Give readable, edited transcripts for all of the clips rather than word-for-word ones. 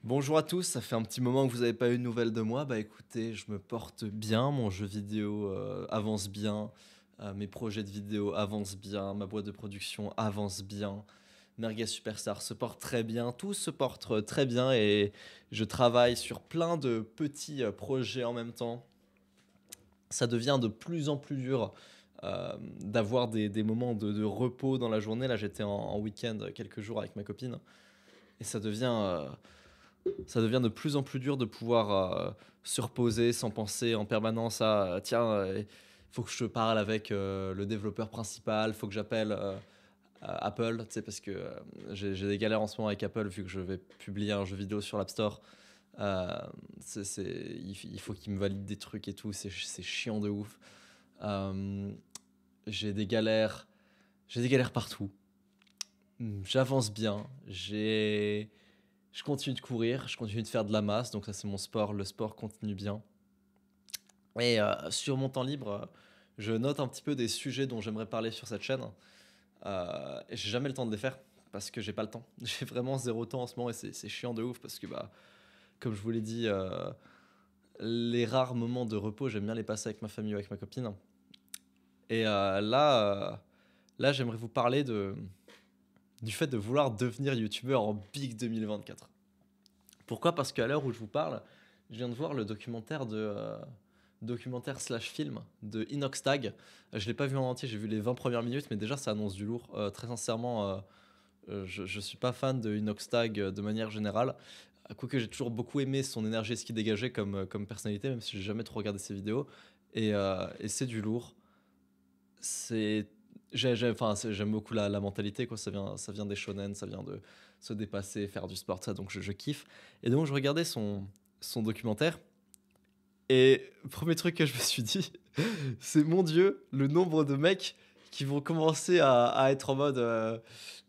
Bonjour à tous, ça fait un petit moment que vous n'avez pas eu de nouvelles de moi. Bah écoutez, je me porte bien, mon jeu vidéo avance bien, mes projets de vidéo avancent bien, ma boîte de production avance bien, Merguez Superstar se porte très bien, tout se porte très bien et je travaille sur plein de petits projets en même temps. Ça devient de plus en plus dur d'avoir des moments de repos dans la journée. Là j'étais en week-end quelques jours avec ma copine et ça devient de plus en plus dur de pouvoir se reposer sans penser en permanence à tiens, il faut que je parle avec le développeur principal, faut que j'appelle Apple, tu sais, parce que j'ai des galères en ce moment avec Apple vu que je vais publier un jeu vidéo sur l'App Store. Euh, il faut qu'il me valide des trucs et tout, c'est chiant de ouf. Euh, j'ai des galères, j'ai des galères partout. J'avance bien, je continue de courir, je continue de faire de la masse, donc ça c'est mon sport, le sport continue bien. Et sur mon temps libre, je note un petit peu des sujets dont j'aimerais parler sur cette chaîne. Et j'ai jamais le temps de les faire parce que j'ai pas le temps. J'ai vraiment zéro temps en ce moment et c'est chiant de ouf parce que bah comme je vous l'ai dit, les rares moments de repos j'aime bien les passer avec ma famille ou avec ma copine. Et là j'aimerais vous parler du fait de vouloir devenir youtubeur en big 2024. Pourquoi? Parce qu'à l'heure où je vous parle, je viens de voir le documentaire slash film de Inoxtag. Je l'ai pas vu en entier, j'ai vu les 20 premières minutes, mais déjà ça annonce du lourd. Très sincèrement, je suis pas fan de Inoxtag de manière générale. Quoique j'ai toujours beaucoup aimé son énergie et ce qu'il dégageait comme personnalité, même si j'ai jamais trop regardé ses vidéos. Et c'est du lourd. C'est enfin, j'aime beaucoup la mentalité, quoi. Ça vient des shonen, ça vient de se dépasser, faire du sport, ça, donc je kiffe. Et donc je regardais son documentaire, et premier truc que je me suis dit, c'est mon Dieu, le nombre de mecs qui vont commencer à être en mode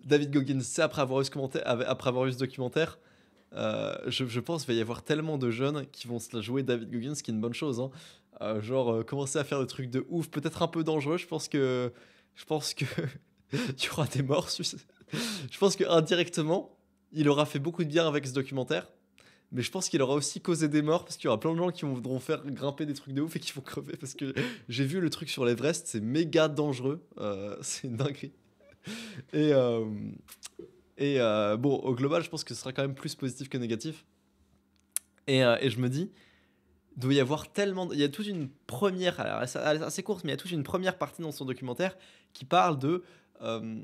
David Goggins, c'est après avoir vu ce documentaire. Je pense qu'il va y avoir tellement de jeunes qui vont se la jouer David Goggins, ce qui est une bonne chose, hein. Commencer à faire des trucs de ouf, peut-être un peu dangereux. Je pense que il y aura des morts. Je pense que indirectement, il aura fait beaucoup de bien avec ce documentaire, mais je pense qu'il aura aussi causé des morts parce qu'il y aura plein de gens qui voudront faire grimper des trucs de ouf et qui vont crever parce que j'ai vu le truc sur l'Everest, c'est méga dangereux, c'est une dinguerie. Et, euh, bon, au global, je pense que ce sera quand même plus positif que négatif. Et je me dis, il doit y avoir tellement. Il y a toute une première. Alors, elle est assez courte, mais il y a toute une première partie dans son documentaire qui parle de euh,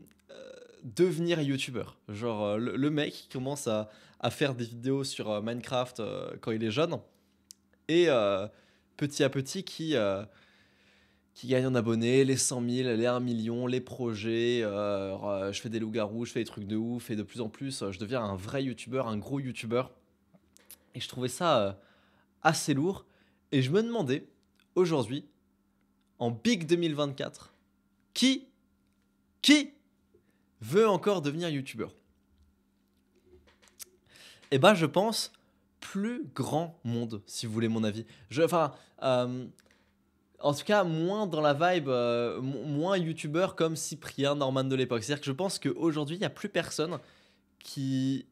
devenir youtubeur. Genre, le mec qui commence à faire des vidéos sur Minecraft quand il est jeune. Et petit à petit, qui gagne en abonnés, les 100 000, les 1 million, les projets. Je fais des loups-garous, je fais des trucs de ouf. Et de plus en plus, je deviens un vrai youtubeur, un gros youtubeur. Et je trouvais ça assez lourd. Et je me demandais, aujourd'hui, en Big 2024, qui, qui veut encore devenir youtubeur? Eh ben, je pense plus grand monde, si vous voulez mon avis. Enfin, en tout cas, moins dans la vibe, moins youtubeur comme Cyprien, Norman de l'époque. C'est-à-dire que je pense qu'aujourd'hui, il n'y a plus personne qui.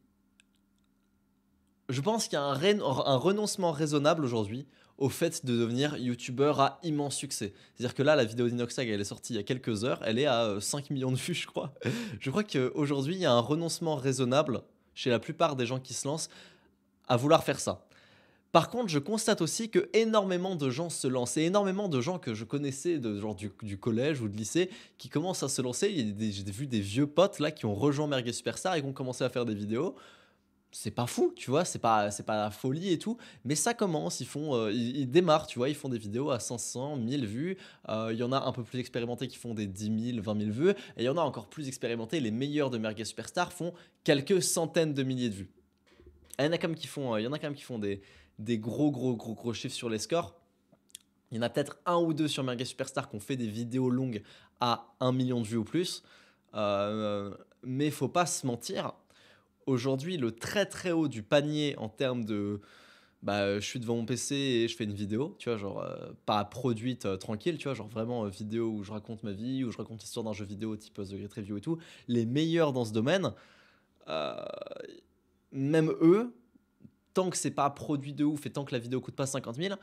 Je pense qu'il y a un renoncement raisonnable aujourd'hui au fait de devenir youtubeur à immense succès. C'est-à-dire que là, la vidéo d'Inoxtag, elle est sortie il y a quelques heures, elle est à 5 millions de vues, je crois. Je crois qu'aujourd'hui, il y a un renoncement raisonnable chez la plupart des gens qui se lancent à vouloir faire ça. Par contre, je constate aussi que énormément de gens se lancent, et énormément de gens que je connaissais genre du collège ou de lycée qui commencent à se lancer. J'ai vu des vieux potes là qui ont rejoint Merguez Superstar et qui ont commencé à faire des vidéos. C'est pas fou, tu vois, c'est pas la folie et tout, mais ça commence, ils démarrent, tu vois, ils font des vidéos à 500, 1000 vues. Il y en a un peu plus expérimentés qui font des 10 000, 20 000 vues, et il y en a encore plus expérimentés, les meilleurs de Merguez Superstar font quelques centaines de milliers de vues. Et il y en a quand même qui font des gros chiffres sur les scores. Il y en a peut-être un ou deux sur Merguez Superstar qui ont fait des vidéos longues à 1 million de vues ou plus. Mais faut pas se mentir, aujourd'hui, le très très haut du panier en termes de. Bah, je suis devant mon PC et je fais une vidéo, tu vois, genre pas produite tranquille, tu vois, genre vraiment vidéo où je raconte ma vie, où je raconte l'histoire d'un jeu vidéo type The Great Review et tout. Les meilleurs dans ce domaine, euh, même eux, tant que c'est pas produit de ouf et tant que la vidéo coûte pas 50 000,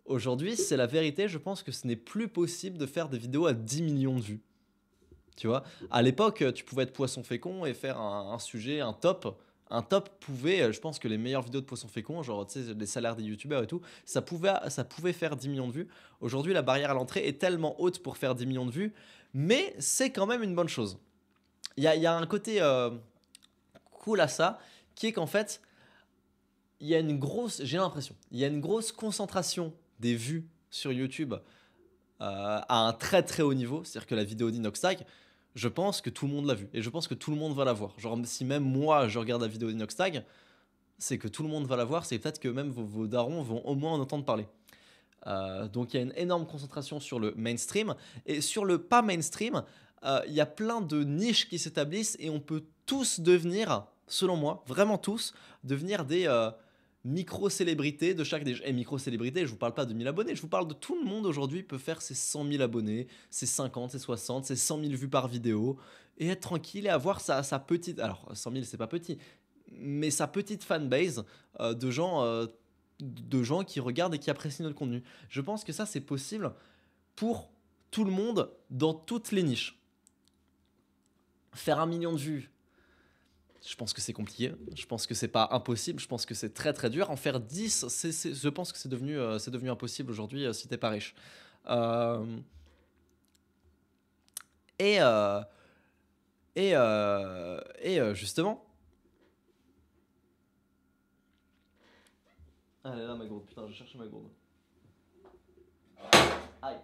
aujourd'hui, c'est la vérité, je pense que ce n'est plus possible de faire des vidéos à 10 millions de vues. Tu vois, à l'époque, tu pouvais être poisson fécond et faire un sujet, un top. Un top pouvait, je pense que les meilleures vidéos de poisson fécond, genre tu sais, les salaires des youtubeurs et tout, ça pouvait faire 10 millions de vues. Aujourd'hui, la barrière à l'entrée est tellement haute pour faire 10 millions de vues, mais c'est quand même une bonne chose. Il y a un côté cool à ça, qui est qu'en fait, il y a une grosse, j'ai l'impression, il y a une grosse concentration des vues sur YouTube à un très très haut niveau, c'est-à-dire que la vidéo d'Inoxtag, je pense que tout le monde l'a vue et je pense que tout le monde va la voir. Genre si même moi je regarde la vidéo d'Inoxtag, c'est que tout le monde va la voir, c'est peut-être que même vos darons vont au moins en entendre parler. Donc il y a une énorme concentration sur le mainstream et sur le pas mainstream, il y a plein de niches qui s'établissent et on peut tous devenir, selon moi, vraiment tous, devenir des micro-célébrités de chaque niche. Et micro-célébrités, je vous parle pas de 1000 abonnés, je vous parle de tout le monde aujourd'hui peut faire ses 100 000 abonnés, ses 50, ses 60, ses 100 000 vues par vidéo et être tranquille et avoir sa petite... Alors 100 000 c'est pas petit, mais sa petite fanbase de gens qui regardent et qui apprécient notre contenu. Je pense que ça c'est possible pour tout le monde dans toutes les niches. Faire 1 million de vues, je pense que c'est compliqué. Je pense que c'est pas impossible. Je pense que c'est très très dur. En faire 10, je pense que c'est devenu impossible aujourd'hui si t'es pas riche. Euh, et, euh, justement. Ah là là, ma gourde. Putain, je cherche ma gourde. Aïe.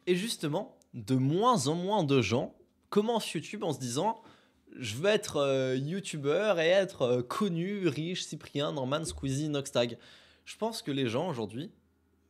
Et justement, de moins en moins de gens commencent YouTube en se disant je veux être YouTuber et être connu, riche, Cyprien, Norman, Squeezie, Noxtag. Je pense que les gens aujourd'hui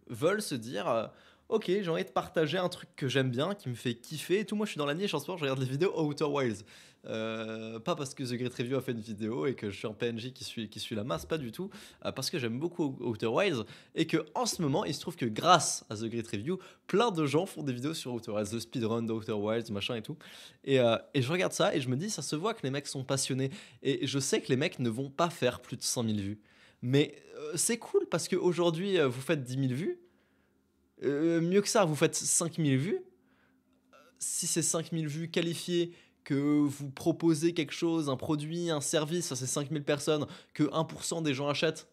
veulent se dire ok, j'ai envie de partager un truc que j'aime bien, qui me fait kiffer et tout. Moi, je suis dans la niche en ce moment, je regarde les vidéos Outer Wilds. Pas parce que The Great Review a fait une vidéo et que je suis en PNJ qui suit la masse, pas du tout. Parce que j'aime beaucoup Outer Wilds et que en ce moment, il se trouve que grâce à The Great Review, plein de gens font des vidéos sur Outer Wilds, the speedrun d'Outer Wilds, machin et tout. Et je regarde ça et je me dis, ça se voit que les mecs sont passionnés. Et je sais que les mecs ne vont pas faire plus de 100 000 vues. Mais c'est cool parce qu'aujourd'hui, vous faites 10 000 vues. Mieux que ça, vous faites 5000 vues. Si c'est 5000 vues qualifiées, que vous proposez quelque chose, un produit, un service à ces 5000 personnes, que 1% des gens achètent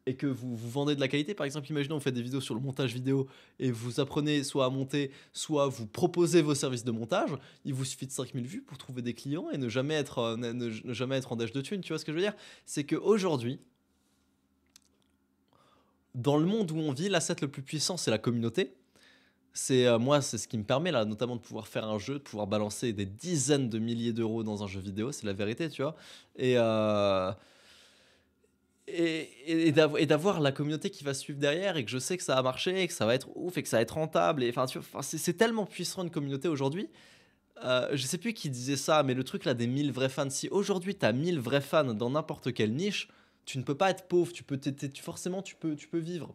et que vous vendez de la qualité, par exemple, imaginons vous faites des vidéos sur le montage vidéo et vous apprenez soit à monter, soit vous proposez vos services de montage, il vous suffit de 5000 vues pour trouver des clients et ne jamais être en dèche de thunes, tu vois ce que je veux dire? C'est qu'aujourd'hui, dans le monde où on vit, l'asset le plus puissant, c'est la communauté. Moi, c'est ce qui me permet là, notamment de pouvoir faire un jeu, de pouvoir balancer des dizaines de milliers d'euros dans un jeu vidéo, c'est la vérité, tu vois. Et, euh, et d'avoir la communauté qui va suivre derrière et que je sais que ça a marché, et que ça va être ouf et que ça va être rentable. Et enfin, tu vois, enfin, c'est tellement puissant une communauté aujourd'hui. Je sais plus qui disait ça, mais le truc là des 1000 vrais fans, si aujourd'hui t'as 1000 vrais fans dans n'importe quelle niche, tu ne peux pas être pauvre, forcément tu peux vivre.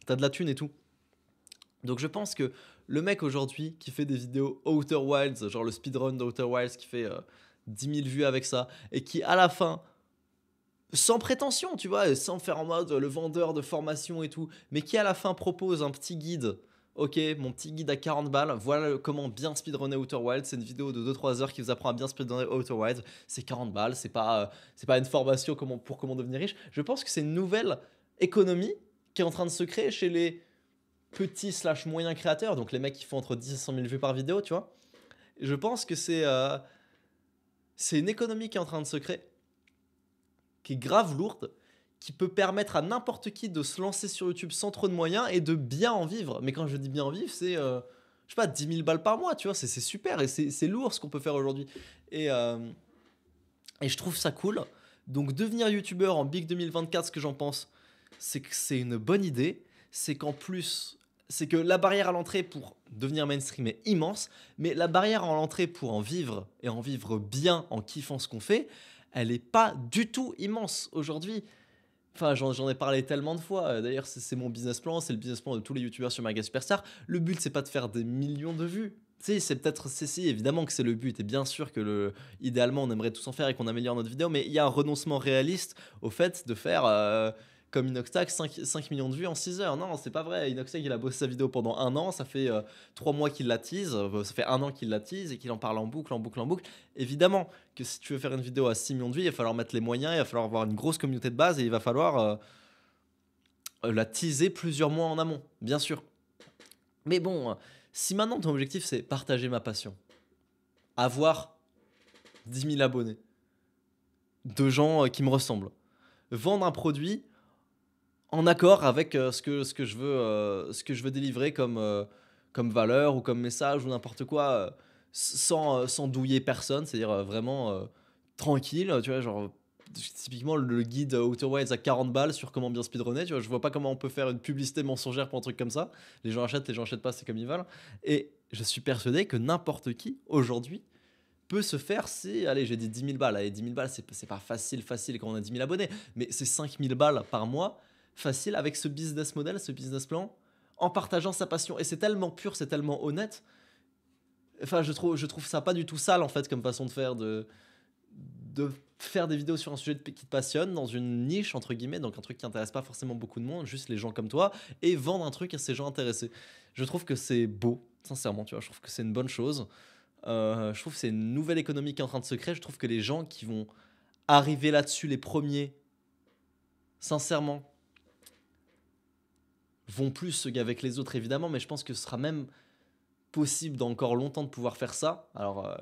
T'as de la thune et tout. Donc je pense que le mec aujourd'hui qui fait des vidéos Outer Wilds, genre le speedrun d'Outer Wilds qui fait 10 000 vues avec ça, et qui à la fin, sans prétention, tu vois, et sans faire en mode le vendeur de formation et tout, mais qui à la fin propose un petit guide. Ok, mon petit guide à 40 balles, voilà comment bien speedrunner Outer Wilds. C'est une vidéo de 2-3 heures qui vous apprend à bien speedrunner Outer Wilds. C'est 40 balles, c'est pas une formation pour comment devenir riche. Je pense que c'est une nouvelle économie qui est en train de se créer chez les petits slash moyens créateurs, donc les mecs qui font entre 10 et 100 000 vues par vidéo, tu vois. Je pense que c'est une économie qui est en train de se créer, qui est grave lourde, qui peut permettre à n'importe qui de se lancer sur YouTube sans trop de moyens et de bien en vivre. Mais quand je dis bien en vivre, c'est, je sais pas, 10 000 balles par mois, tu vois, c'est super et c'est lourd ce qu'on peut faire aujourd'hui. Et, euh, et je trouve ça cool. Donc devenir YouTuber en Big 2024, ce que j'en pense, c'est que c'est une bonne idée. C'est qu'en plus, c'est que la barrière à l'entrée pour devenir mainstream est immense, mais la barrière à l'entrée pour en vivre et en vivre bien en kiffant ce qu'on fait, elle est pas du tout immense aujourd'hui. Enfin, j'en ai parlé tellement de fois. D'ailleurs, c'est mon business plan, c'est le business plan de tous les youtubeurs sur Mega Superstar. Le but, c'est pas de faire des millions de vues. Tu sais, c'est peut-être, c'est si, évidemment que c'est le but. Et bien sûr que idéalement, on aimerait tous en faire et qu'on améliore notre vidéo. Mais il y a un renoncement réaliste au fait de faire, comme Inoxtag, 5 millions de vues en 6 heures. Non, c'est pas vrai. Inoxtag, il a bossé sa vidéo pendant un an. Ça fait 3 mois qu'il la tease. Ça fait un an qu'il la tease et qu'il en parle en boucle, en boucle, en boucle. Évidemment que si tu veux faire une vidéo à 6 millions de vues, il va falloir mettre les moyens, il va falloir avoir une grosse communauté de base et il va falloir la teaser plusieurs mois en amont, bien sûr. Mais bon, si maintenant ton objectif c'est partager ma passion, avoir 10 000 abonnés, de gens qui me ressemblent, vendre un produit en accord avec ce que je veux délivrer comme valeur ou comme message ou n'importe quoi, sans douiller personne, c'est-à-dire vraiment tranquille, tu vois, genre typiquement le guide Outer Wilds à 40 balles sur comment bien speedrunner, tu vois, je vois pas comment on peut faire une publicité mensongère pour un truc comme ça. Les gens achètent pas, c'est comme ils veulent. Et je suis persuadé que n'importe qui aujourd'hui peut se faire, c'est, allez, j'ai dit 10 000 balles. Allez, 10 000 balles, c'est pas facile quand on a 10 000 abonnés, mais c'est 5 000 balles par mois, facile avec ce business model, ce business plan, en partageant sa passion. Et c'est tellement pur, c'est tellement honnête. Enfin, je trouve ça pas du tout sale, en fait, comme façon de faire, de faire des vidéos sur un sujet qui te passionne, dans une niche, entre guillemets, donc un truc qui intéresse pas forcément beaucoup de monde, juste les gens comme toi, et vendre un truc à ces gens intéressés. Je trouve que c'est beau, sincèrement, tu vois, je trouve que c'est une bonne chose. Je trouve que c'est une nouvelle économie qui est en train de se créer. Je trouve que les gens qui vont arriver là-dessus, les premiers, sincèrement, vont plus qu'avec les autres, évidemment, mais je pense que ce sera même possible dans encore longtemps de pouvoir faire ça. Alors,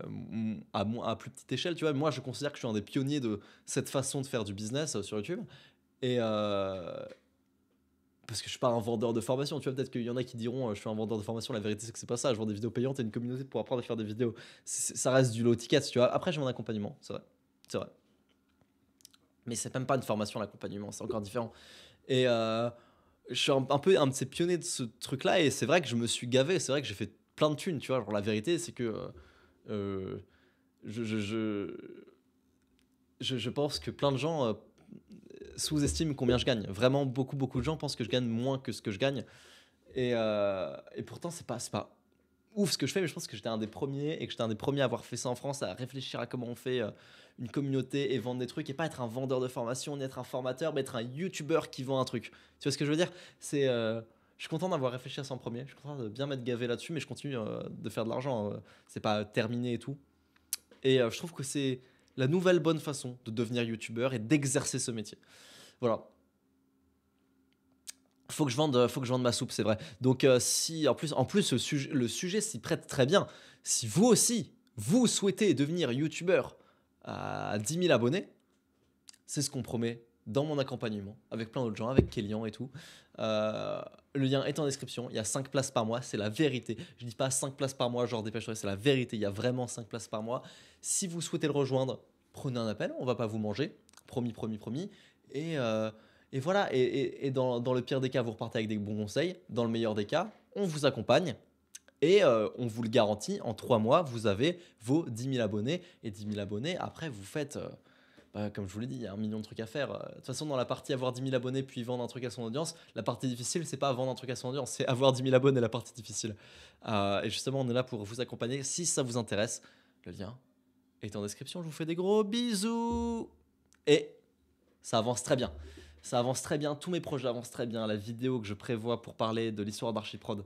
à plus petite échelle, tu vois, moi, je considère que je suis un des pionniers de cette façon de faire du business sur YouTube. Et parce que je suis pas un vendeur de formation, tu vois, peut-être qu'il y en a qui diront je suis un vendeur de formation, la vérité c'est que c'est pas ça, je vends des vidéos payantes et une communauté pour apprendre à faire des vidéos. Ça reste du low ticket, tu vois. Après j'ai mon accompagnement, c'est vrai. C'est vrai. Mais c'est même pas une formation l'accompagnement, c'est encore différent. Et je suis un peu un de ces pionniers de ce truc là et c'est vrai que je me suis gavé, c'est vrai que j'ai fait plein de thunes, tu vois. Genre la vérité c'est que euh, je, je, je, je pense que plein de gens sous-estiment combien je gagne. Vraiment beaucoup de gens pensent que je gagne moins que ce que je gagne. Et pourtant, c'est pas ouf ce que je fais, mais je pense que j'étais un des premiers et que j'étais un des premiers à avoir fait ça en France, à réfléchir à comment on fait une communauté et vendre des trucs et pas être un vendeur de formation, ni être un formateur, mais être un YouTuber qui vend un truc. Tu vois ce que je veux dire? Je suis content d'avoir réfléchi à ça en premier, je suis content de bien m'être gavé là-dessus, mais je continue de faire de l'argent. C'est pas terminé et tout. Et je trouve que c'est la nouvelle bonne façon de devenir YouTuber et d'exercer ce métier. Voilà. Faut que je vende ma soupe, c'est vrai. Donc, si en plus le sujet s'y prête très bien. Si vous aussi, vous souhaitez devenir youtubeur à 10 000 abonnés, c'est ce qu'on promet dans mon accompagnement avec plein d'autres gens, avec Kélian et tout. Euh, le lien est en description. Il y a 5 places par mois, c'est la vérité. Je dis pas 5 places par mois, genre dépêche-toi, c'est la vérité. Il y a vraiment 5 places par mois. Si vous souhaitez le rejoindre, prenez un appel, on va pas vous manger. Promis, promis, promis. Et, euh, et voilà, et dans le pire des cas, vous repartez avec des bons conseils. Dans le meilleur des cas, on vous accompagne. Et on vous le garantit, en 3 mois, vous avez vos 10 000 abonnés. Et 10 000 abonnés, après, vous faites, comme je vous l'ai dit, il y a 1 million de trucs à faire. De toute façon, dans la partie avoir 10 000 abonnés puis vendre un truc à son audience, la partie difficile, c'est pas vendre un truc à son audience, c'est avoir 10 000 abonnés, la partie difficile. Et justement, on est là pour vous accompagner. Si ça vous intéresse, le lien est en description. Je vous fais des gros bisous. Et ça avance très bien. Ça avance très bien. Tous mes projets avancent très bien. La vidéo que je prévois pour parler de l'histoire d'Archiprod,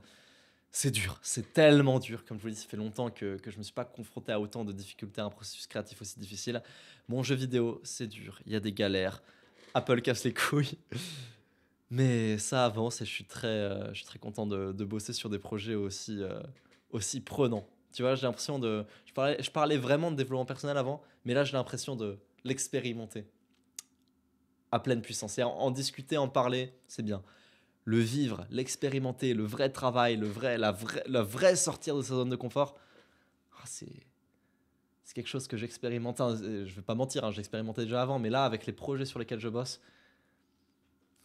c'est dur. C'est tellement dur. Comme je vous l'ai dit, ça fait longtemps que je ne me suis pas confronté à autant de difficultés à un processus créatif aussi difficile. Mon jeu vidéo, c'est dur. Il y a des galères. Apple casse les couilles. Mais ça avance et je suis très content de bosser sur des projets aussi prenants. Tu vois, j'ai l'impression de. Je parlais vraiment de développement personnel avant, mais là, j'ai l'impression de l'expérimenter à pleine puissance. Et en discuter, en parler, c'est bien. Le vivre, l'expérimenter, le vrai travail, la vraie sortir de sa zone de confort, c'est quelque chose que j'expérimente. Je vais pas mentir, hein, j'expérimentais déjà avant, mais là, avec les projets sur lesquels je bosse,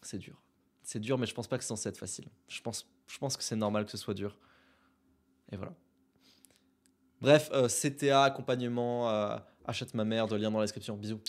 c'est dur. C'est dur, mais je pense pas que c'est censé être facile. Je pense je pense que c'est normal que ce soit dur. Et voilà. Bref, CTA, accompagnement, achète ma mère, de lien dans la description. Bisous.